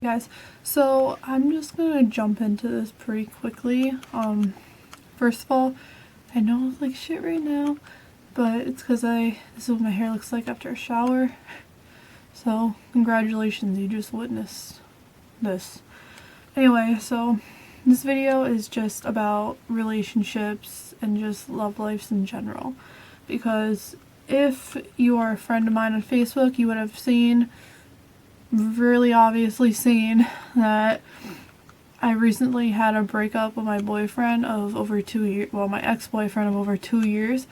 Guys, so I'm just gonna jump into this pretty quickly. First of all, I know I look like shit right now, but it's because this is what my hair looks like after a shower. So congratulations, you just witnessed this. Anyway, so this video is just about relationships and just love lives in general, because if you are a friend of mine on Facebook, you would have really obviously seen that I recently had a breakup with my boyfriend of over 2 years, well, my ex-boyfriend of over 2 years,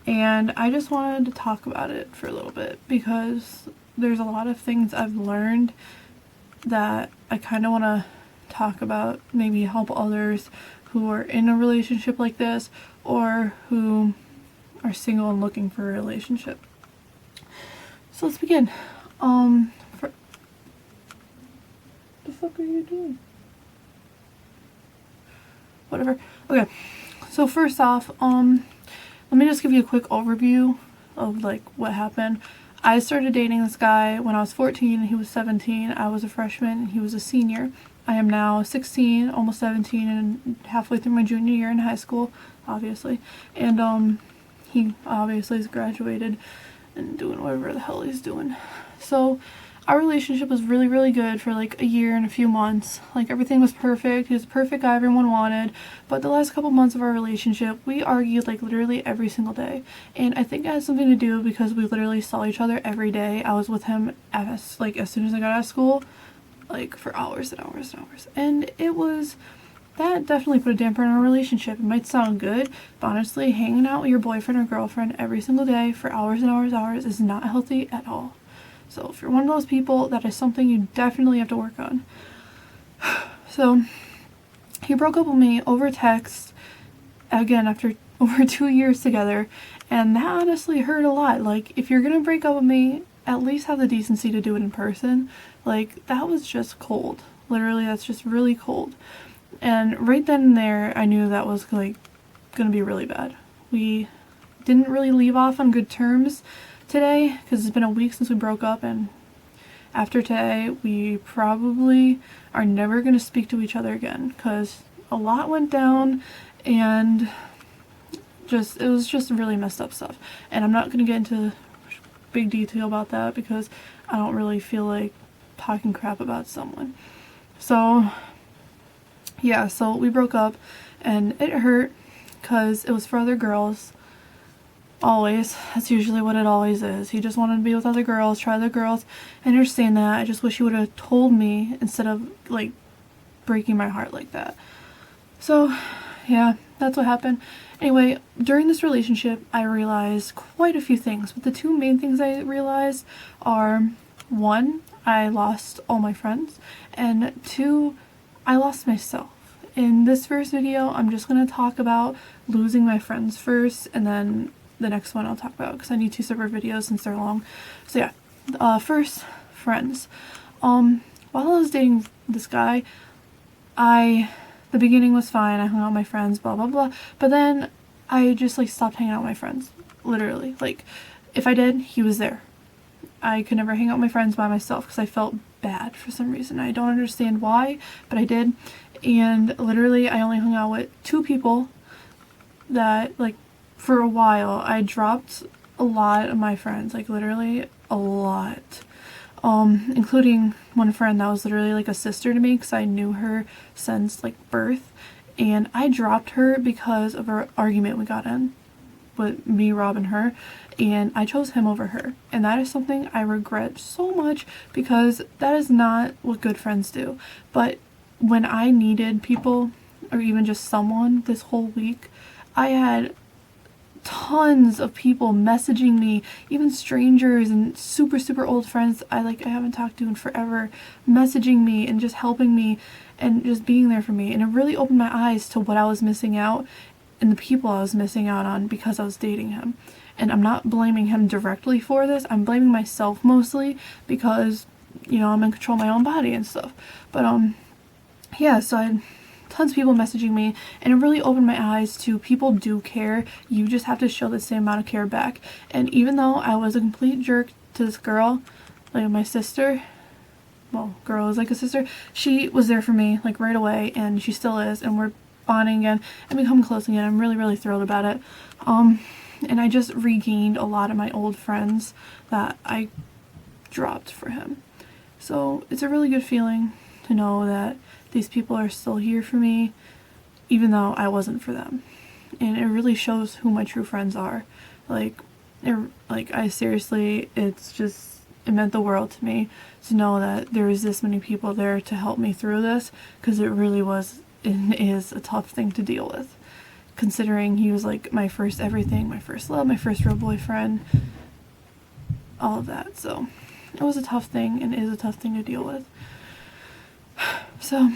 and I just wanted to talk about it for a little bit because there's a lot of things I've learned that I kind of want to talk about, maybe help others who are in a relationship like this or who are single and looking for a relationship. So let's begin. The fuck are you doing? Whatever. Okay, so first off, let me just give you a quick overview of like what happened. I started dating this guy when I was 14 and he was 17. I was a freshman and he was a senior. I am now 16, almost 17, and halfway through my junior year in high school, obviously. And he obviously has graduated and doing whatever the hell he's doing. So our relationship was really, really good for like a year and a few months. Like everything was perfect. He was the perfect guy everyone wanted. But the last couple months of our relationship, we argued like literally every single day. And I think it had something to do because we literally saw each other every day. I was with him as soon as I got out of school, like for hours and hours and hours. And that definitely put a damper on our relationship. It might sound good, but honestly, hanging out with your boyfriend or girlfriend every single day for hours and hours and hours is not healthy at all. So if you're one of those people, that is something you definitely have to work on. So he broke up with me over text, again, after over 2 years together, and that honestly hurt a lot. Like, if you're gonna break up with me, at least have the decency to do it in person. Like, that was just cold. Literally, that's just really cold. And right then and there, I knew that was like gonna be really bad. We didn't really leave off on good terms today because it's been a week since we broke up, and after today we probably are never going to speak to each other again because a lot went down and it was just really messed up stuff, and I'm not going to get into big detail about that because I don't really feel like talking crap about someone. So yeah, so we broke up and it hurt because it was for other girls. Always. That's usually what it always is. He just wanted to be with other girls, try other girls. I understand that. I just wish he would have told me instead of like breaking my heart like that. So yeah, that's what happened. Anyway, during this relationship, I realized quite a few things. But the two main things I realized are, one, I lost all my friends, and two, I lost myself. In this first video, I'm just going to talk about losing my friends first, and then the next one I'll talk about because I need 2 separate videos since they're long. So yeah, first, friends. While I was dating this guy, the beginning was fine. I hung out with my friends, blah blah blah. But then I just like stopped hanging out with my friends. Literally, like if I did, he was there. I could never hang out with my friends by myself because I felt bad for some reason. I don't understand why, but I did. And literally, I only hung out with 2 people that like. For a while, I dropped a lot of my friends, like literally a lot, including one friend that was literally like a sister to me because I knew her since like birth, and I dropped her because of our argument we got in with me, Rob, and her, and I chose him over her, and that is something I regret so much because that is not what good friends do. But when I needed people, or even just someone this whole week, I had tons of people messaging me, even strangers and super old friends I haven't talked to in forever, messaging me and just helping me and just being there for me. And it really opened my eyes to what I was missing out and the people I was missing out on because I was dating him. And I'm not blaming him directly for this. I'm blaming myself mostly because, you know, I'm in control of my own body and stuff. But yeah, so I tons of people messaging me, and it really opened my eyes to people do care. You just have to show the same amount of care back. And even though I was a complete jerk to this girl, like my sister, well, girl is like a sister. She was there for me like right away, and she still is, and we're bonding again and becoming close again. I'm really, really thrilled about it. And I just regained a lot of my old friends that I dropped for him. So it's a really good feeling to know that these people are still here for me, even though I wasn't for them. And it really shows who my true friends are. I seriously, it meant the world to me to know that there was this many people there to help me through this, because it really was and is a tough thing to deal with, considering he was like my first everything, my first love, my first real boyfriend, all of that. So it was a tough thing and is a tough thing to deal with. So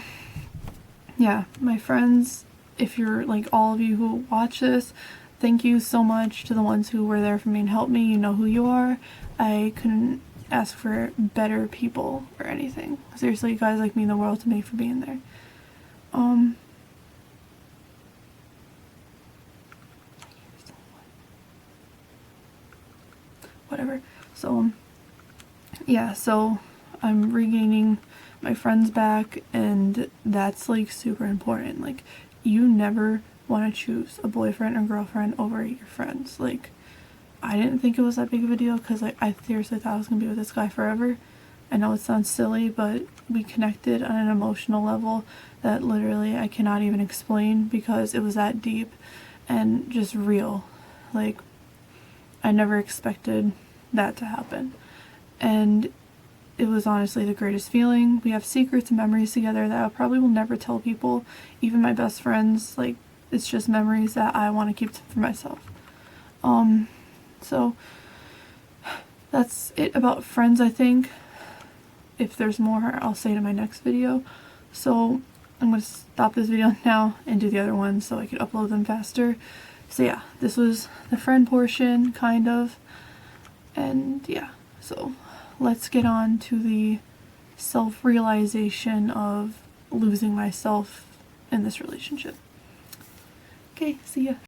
yeah, my friends, if you're like all of you who watch this, thank you so much to the ones who were there for me and helped me. You know who you are. I couldn't ask for better people or anything. Seriously, you guys like mean the world to me for being there. Whatever. So yeah, so I'm regaining my friends back, and that's like super important. Like, you never want to choose a boyfriend or girlfriend over your friends. Like, I didn't think it was that big of a deal, because like I seriously thought I was gonna be with this guy forever. I know it sounds silly, but we connected on an emotional level that literally I cannot even explain, because it was that deep and just real. Like, I never expected that to happen, and it was honestly the greatest feeling. We have secrets and memories together that I probably will never tell people, even my best friends. Like, it's just memories that I want to keep for myself. So that's it about friends, I think. If there's more, I'll say it in my next video. So I'm going to stop this video now and do the other ones so I can upload them faster. So yeah, this was the friend portion, kind of. And yeah, so let's get on to the self-realization of losing myself in this relationship. Okay, see ya.